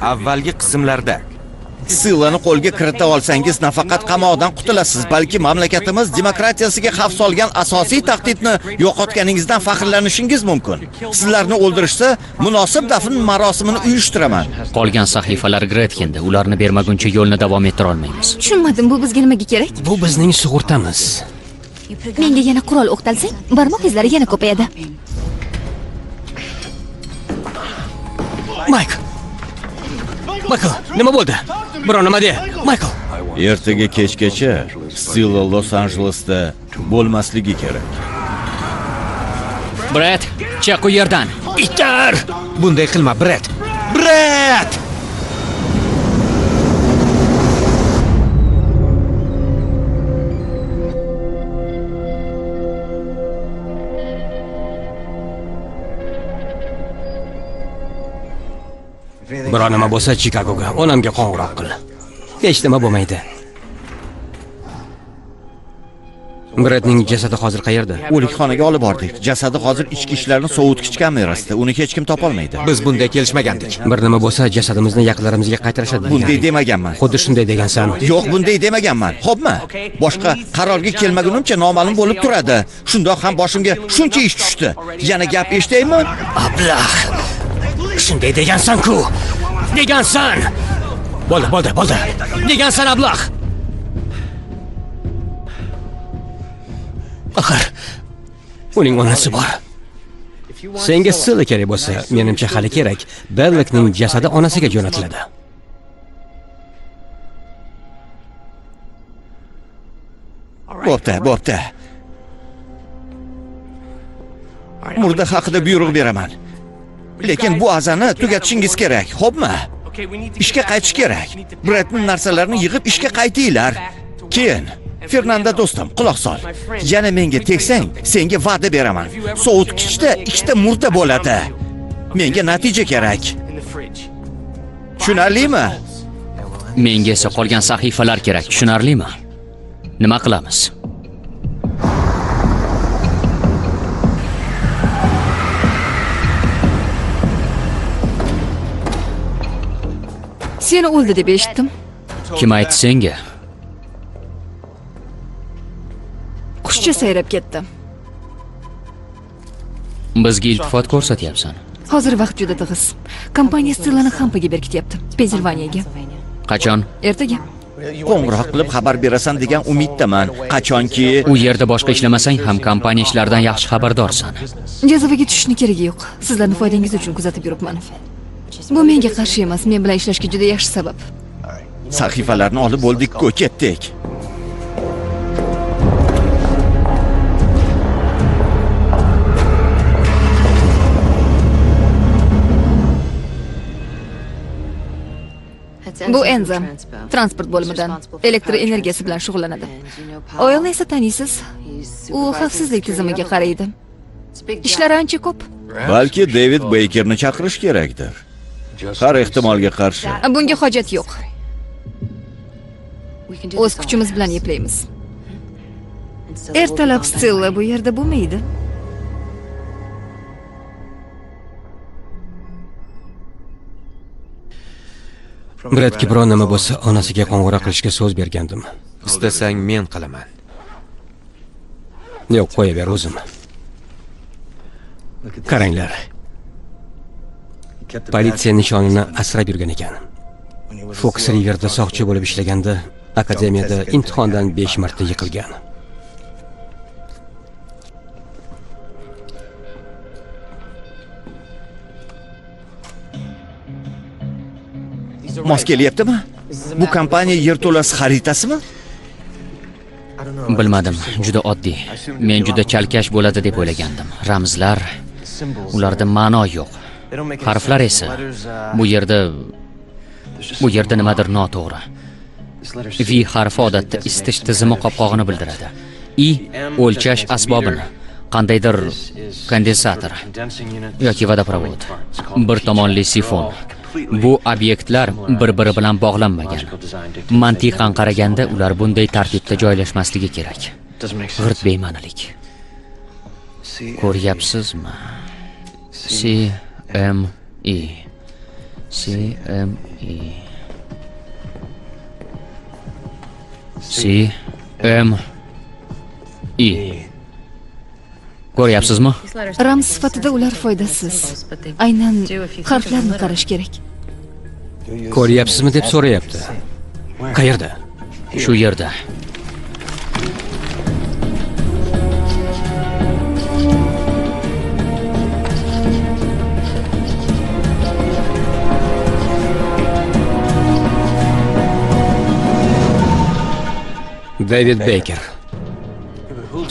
avvalgi qismlarda. Sillani qo'lga kirita olsangiz nafaqat qamoqdan qutulasiz, balki mamlakatimiz demokratiyasiga xavf solgan asosiy tahdidni yo'qotganingizdan faxrlanishingiz mumkin. Sizlarni o'ldirishsa, munosib dafn marosimini uyushtiraman. Qolgan sahifalar Gretkinda. Ularni bermaguncha yo'lni davom ettira olmaymiz. Tushunmadim, bu bizga nimaga kerak? Bu bizning sug'urtamiz. Menga yana qurol o'qtalsang, barmoq izlari yana ko'payadi. Michael, nima bo'ldi? Biror nima de. Michael. Ertaga kechgacha Stilla Los-Anjelesda bo'lmasligi kerak. Brett, chiq u yerdan. Bitar! Bunday qilma, Brett. Brett! Biror nima bo'lsa Chicagoga, onamga qo'ng'iroq qil. Hech nima bo'lmaydi. Brettning jasadi hozir qayerda? O'likxonaga olib bordik. Jasadi hozir ichki ishlarning sovutgich kamerasida. Uni hech kim topa olmaydi. Biz bunday kelishmagandik. Bir nima bo'lsa, jasadimizni yaqinlarimizga qaytarishadi. Bunday demaganman. Xuddi shunday degansan. Yo'q, bunday demaganman. Xo'pmi? Boshqa qarorga kelmagunimcha noma'lum bo'lib turadi. Shundoq ham boshimga shuncha ish tushdi. Yana gap eshitaymi? Ablah. Shunday degansan-ku. Degansan. Bo'ldi. Degansan ablah. Axir uning onasi bor. Senga Silla kerak bo'lsa, menimcha hali kerak. Bellikning jasadi onasiga jo'natiladi. Bo'pti. Murda haqida buyruq beraman. Lekin bu azani tugatishingiz kerak, xo'pmi? Ishga qaytish kerak. Brettning narsalarini yig'ib ishga qaytinglar. Keyin Fernanda do'stim, quloq sol. Yana menga tegsang, senga va'da beraman. Sovutgichda 2 ta murda bo'ladi. Menga natija kerak. Tushunarlimi? Menga esa qolgan sahifalar kerak. Tushunarlimi? Nima qilamiz? Seni o'ldi deb eshitdim. Kim aytdi senga? Qushcha sayrab ketdi. Bizga iltifot ko'rsatyapsan. Hozir vaqt juda tig'iz. Kompaniya Stillani Hampaga berkityapti, Pensilvaniyaga. Qachon? Ertaga. Qo'ng'iroq qilib xabar berasan degan umiddaman. Qachonki U yerda boshqa ishlamasang ham kompaniya ishlaridan yaxshi xabardorsan. Jazovaga tushishni keragi yo'q. Sizlarning foydangiz uchun kuzatib yuribman. Bu menga qarshi emas, men bilan ishlashga juda yaxshi sabab. sahifalarni olib bo'ldik-ku, ketdik. Bu Enza, transport bo'limidan elektr energiyasi bilan shug'ullanadi. Oyilni esa taniysiz, u xavfsizlik tizimiga qaraydi. Ishlari ancha ko'p. Balki David Bakerni chaqirish kerakdir. Har ehtimolga qarshi. Bunga hojat yo'q. O'z kuchimiz bilan yeplaymiz. Ertalab Stella bu yerda bo'lmaydi. Brettga biror nima bo'lsa, onasiga qo'ng'iroq qilishga so'z bergandim. Istasang men qilaman. Yo'q, qo'yaver o'zim. Qaranglar. Politsiya nishonini asrab yurgan ekan. Fox Riverda soqchi bo'lib ishlaganda, akademiyada imtihondan 5 marta yiqilgan. Mos kelyaptimi? Bu kompaniya yerto'lasi xaritasimi? Bilmadim, juda oddiy. Men juda chalkash bo'ladi deb o'ylagandim. Ramzlar, ularda ma'no yo'q. Harflar esa bu yerda nimadir noto'g'ri. V harfi odatda isitish tizimi qopqog'ini bildiradi. I o'lchash asbobini, qandaydir kondensator yoki vodoprovod, bir tomonli sifon. Bu obyektlar bir-biri bilan bog'lanmagan. Mantiqan qaraganda ular bunday tartibda joylashmasligi kerak. G'irt bema'nilik. Ko'ryapsizmi? C M E. CME. CME. Ko'ryapsizmi? Ramz sifatida ular foydasiz. Aynan harflarni qarash kerak. Ko'ryapsizmi deb so'rayapti. Qayerda? Shu yerda. David Baker.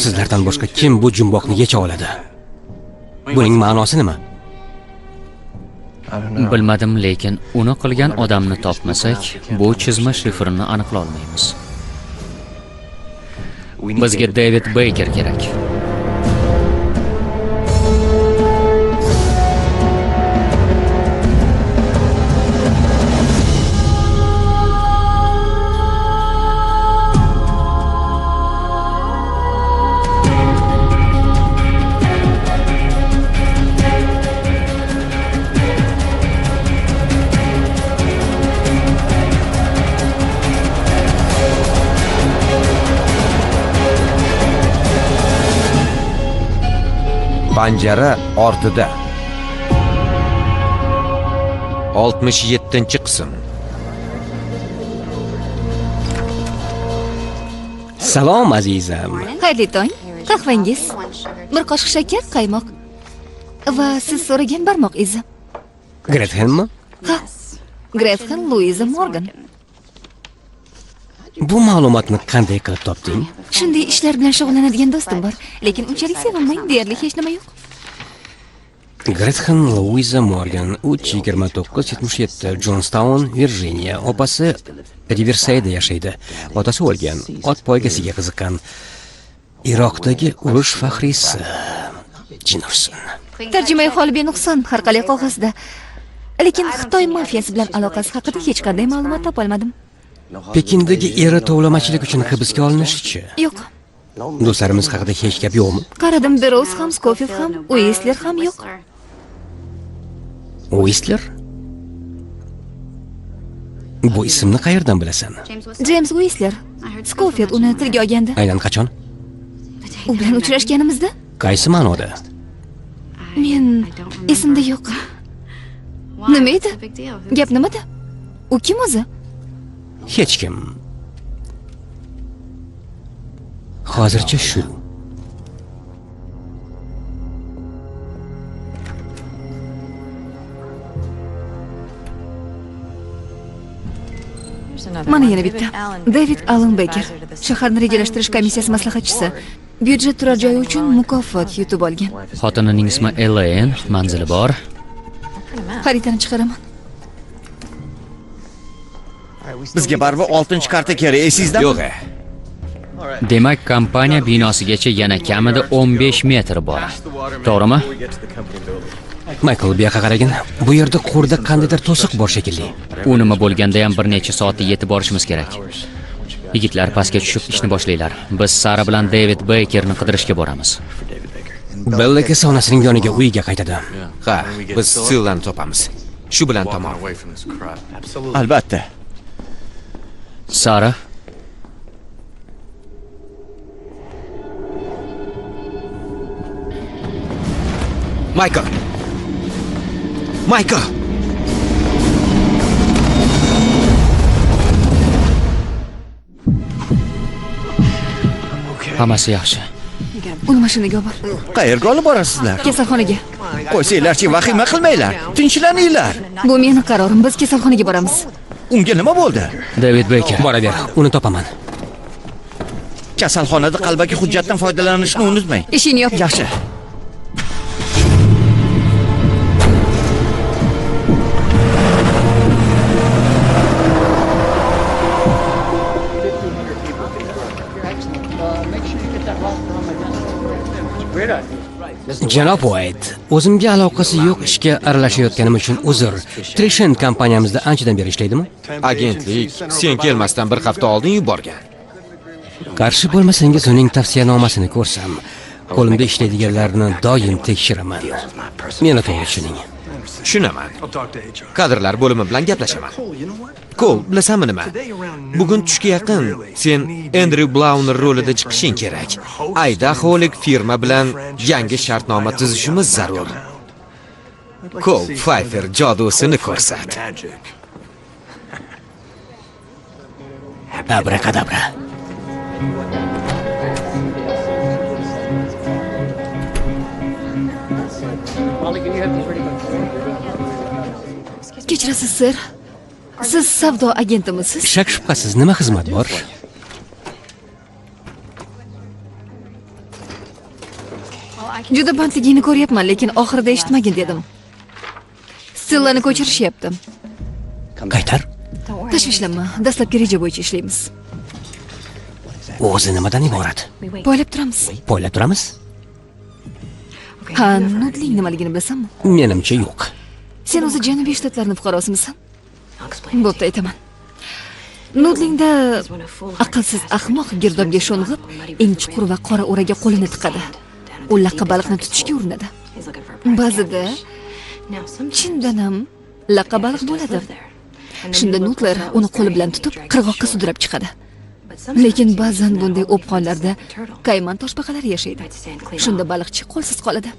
Sizlardan boshqa kim bu jumboqni yecha oladi? Buning ma'nosi nima? Bilmadim, lekin uni qilgan odamni topmasak, bu chizma shifrini aniqlay olmaymiz. Bizga David Baker kerak. Panjara ortida. 67-qism. Salom azizam. Xayrli tong. Qahvangiz, bir qoshiq shakar, qaymoq va siz so'ragan barmoq izi. Gretchenmi? Ha. Gretchen Louisa Morgan. Bu ma'lumotni qanday qilib topding? Shunday ishlar bilan shug'ullanadigan do'stim bor, lekin unchalik sevinmang, deyarli hech nima yo'q. Gretchen Louisa Morgan 32977 Johnstown, Virginia. Opasi Riverside yashaydi. Otasi o'lgan. Ot poygasiga qiziqqan. Iroqdagi urush faxriysi. Jin ursin. Tarjimai holi benuqson har qalay qog'ozda. Lekin Xitoy mafiyasi bilan aloqasi haqida hech qanday ma'lumot topa olmadim. Pekindagi eri tovlamachilik uchun hibsga olinishichi? Yo'q. Do'stlarimiz haqida hech gap yo'qmi? Qaradim, Burrows ham, Scofield ham, Whistler ham yo'q. Whistler? Bu ismni qayerdan bilasan? James Whistler. Scofield uni tilga olgandi. Aynan qachon? U bilan uchrashganimizda? Qaysi ma'noda? Men esimda yo'q. Nima edi? Gap nimada? U kim o'zi? Hech kim. Hozircha shu. Mana yana bitta. David Allen Baker, shaharni rejalashtirish komissiyasi maslahatchisi. Byudjet turar joyi uchun mukofot yutib olgan. Xotinining ismi Elaine, manzili bor. Xaritani chiqaraman. Bizga baribir 6-karta kerak, esingizda? Yo'q. Demak, kompaniya binosigacha yana kamida 15 metr bor. To'g'rimi? Michael, bu yoqqa qaragin. Bu yerda qo'rda qandaydir to'siq bor shekilli. U nima bo'lganda ham bir necha soatda yetib borishimiz kerak. Yigitlar pastga tushib ishni boshlanglar. Biz Sara bilan David Bakerni qidirishga boramiz. Bella esa onasining yoniga uyiga qaytadi. Ha, biz Sillani topamiz. Shu bilan tamom. Albatta. Sara, Michael. Michael. hammasi yaxshi. Uni mashinaga olib bor. Qayerga olib borasizlar? Kasalxonaga. Qo'ysanglarchi, vahima qilmanglar. Tinchlaninglar. Bu meni qarorim. Biz kasalxonaga boramiz. Unga nima bo'ldi? David Baker. Boraver, uni topaman. Kasalxonada qalbaki hujjatdan foydalanishni unutmang. Ishini yop. Yaxshi. Janob White, o'zimga aloqasi yo'q ishga aralashayotganim uchun uzr. Trishan kompaniyamizda anchadan beri ishlaydimi? Agentlik sen kelmasdan bir hafta oldin yuborgan. Qarshi bo'lmasangiz uning tavsiyanomasini ko'rsam, qo'limda ishlaydiganlarni doim tekshiraman. Meni to'g'ri tushuning. Tushunaman. Kadrlar bo'limi bilan gaplashaman. Kol, bilasanmi nima? Bugun tushga yaqin sen Andrew Blauner rolida chiqishing kerak. Idaholik firma bilan yangi shartnoma tuzishimiz zarur. Kol Pfeiffer jodusini ko'rsat. Abrakadabra. Kechirasiz, sir. Siz savdo agentimisiz? Shak shubhasiz nima xizmat bor? Juda bandligini ko'ryapman, lekin oxirida eshitmagin dedim. Stillani ko'chirishyapti. Qaytar. Tashvishlanma, dastlabki reja bo'yicha ishlaymiz. O'zi nimadan iborat? Poylab turamiz. Poylab turamiz? Ha, nudling nimaligini bilasanmi? Menimcha yo'q. Sen o'zi Janubiy shtatlarning fuqarosimisan? Bo'pti, aytaman. Nudlingda aqlsiz ahmoq girdobga sho'ng'ib, eng chuqur va qora o'raga qo'lini tiqadi. U laqqa baliqni tutishga urinadi. Ba'zida chindan ham laqqa baliq bo'ladi. Shunda Nutler uni qo'li bilan tutib, qirg'oqqa sudrab chiqadi. Lekin ba'zan bunday o'pqonlarda kayman toshbaqalari yashaydi. Shunda baliqchi qo'lsiz qoladi.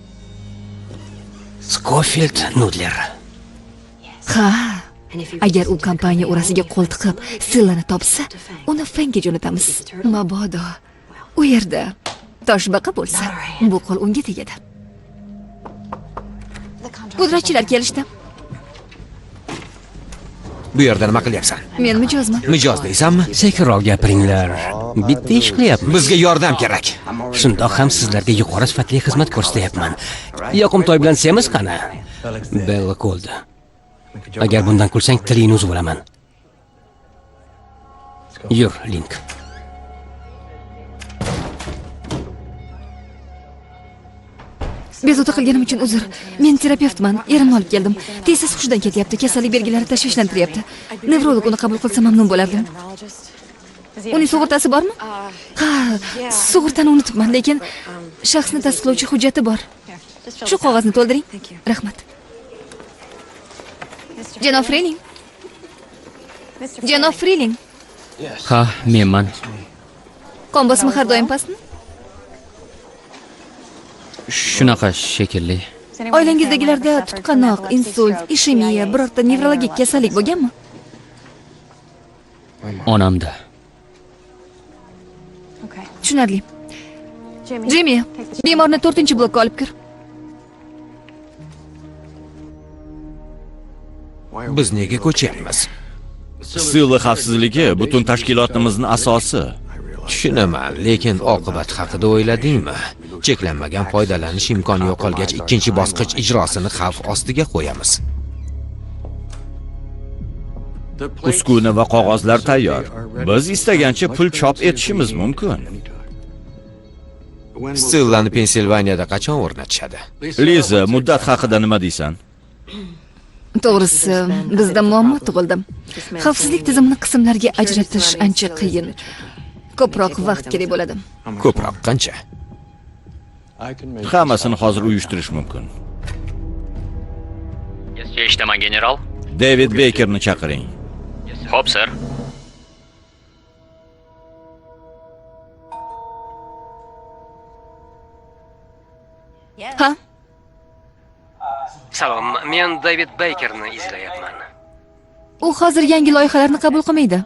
Scofield Nudler. Ha, agar u kompaniya orasiga qo'l tiqib, Stillani topsa, uni Fangga jo'natamiz. Mabodo u yerda toshbaqa bo'lsa, bu qo'l unga tegadi. Pudratchilar kelishdi. Bu yerda nima qilyapsan? Men mijozman. Mijoz deysanmi? Sekinroq gapiringlar. Bitta ish qilyapmiz. Bizga yordam kerak. Shundoq ham sizlarga yuqori sifatli xizmat ko'rsatyapman. Yoqimtoy bilan semiz qani? Bella Cold. Agar bundan kulsang, tilingni uzib olaman. Yur, Link. Bezovta qilganim uchun uzr. Men terapevtman, erimni olib keldim. Tezsiz hushidan ketyapti, kasallik belgilari tashvishlantiryapti. Nevrolog uni qabul qilsa mamnun bo'lardim. Uning sug'urtasi bormi? Ha, sug'urtani unutibman, lekin shaxsni tasdiqlovchi hujjati bor. Shu qog'ozni to'ldiring. Rahmat. Janob Freeling. Janob Freeling. Ha, menman. Qon bosimi har doim pastmi? Shunaqa shekilli. Oilangizdagilarda tutqanoq, insult, ishemiya, birorta nevrologik kasallik bo'lganmi? Onamda. Tushunarli. Jimmy, bemorni 4-blokka olib kir. Biz nega ko'chyapmiz? Stilla xavfsizligi butun tashkilotimizning asosi. Tushunaman, lekin oqibat haqida o'yladingmi? Cheklanmagan foydalanish imkoni yo'qolgach, ikkinchi bosqich ijrosini xavf ostiga qo'yamiz. Uskuna va qog'ozlar tayyor. Biz istagancha pul chop etishimiz mumkin. Stillani Pensilvaniyada qachon o'rnatishadi? Liza, muddat haqida nima deysan? To'g'risi, bizda muammo tug'ildi. Xavfsizlik tizimini qismlarga ajratish ancha qiyin. Ko'proq vaqt kerak bo'ladi. Ko'proq qancha? Hammasini hozir uyushtirish mumkin. Eshitaman, general. David Bakerni chaqiring. Xo'p, sir. Ha? Salom, men David Bakerni izlayapman. U hozir yangi loyihalarni qabul qilmaydi.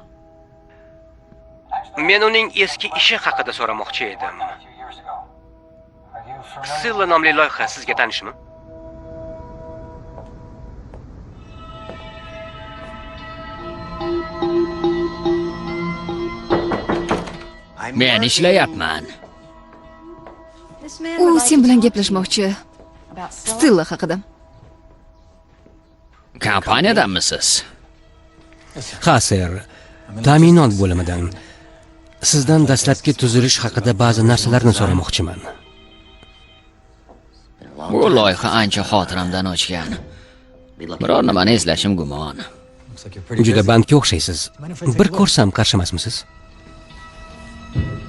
Men uning eski ishi haqida so'ramoqchi edim. Stilla nomli loyiha sizga tanishmi? Men ishlayapman. U sen bilan gaplashmoqchi. Stilla haqida. Kompaniyadanmisiz? Ha, sir. Ta'minot bo'limidan. Sizdan dastlabki tuzilish haqida ba'zi narsalarni so'ramoqchiman. Bu loyiha ancha xotiramdan o'chgan. Biror nimani eslashim gumon. Juda bandga o'xshaysiz. Bir ko'rsam qarshi emasmisiz?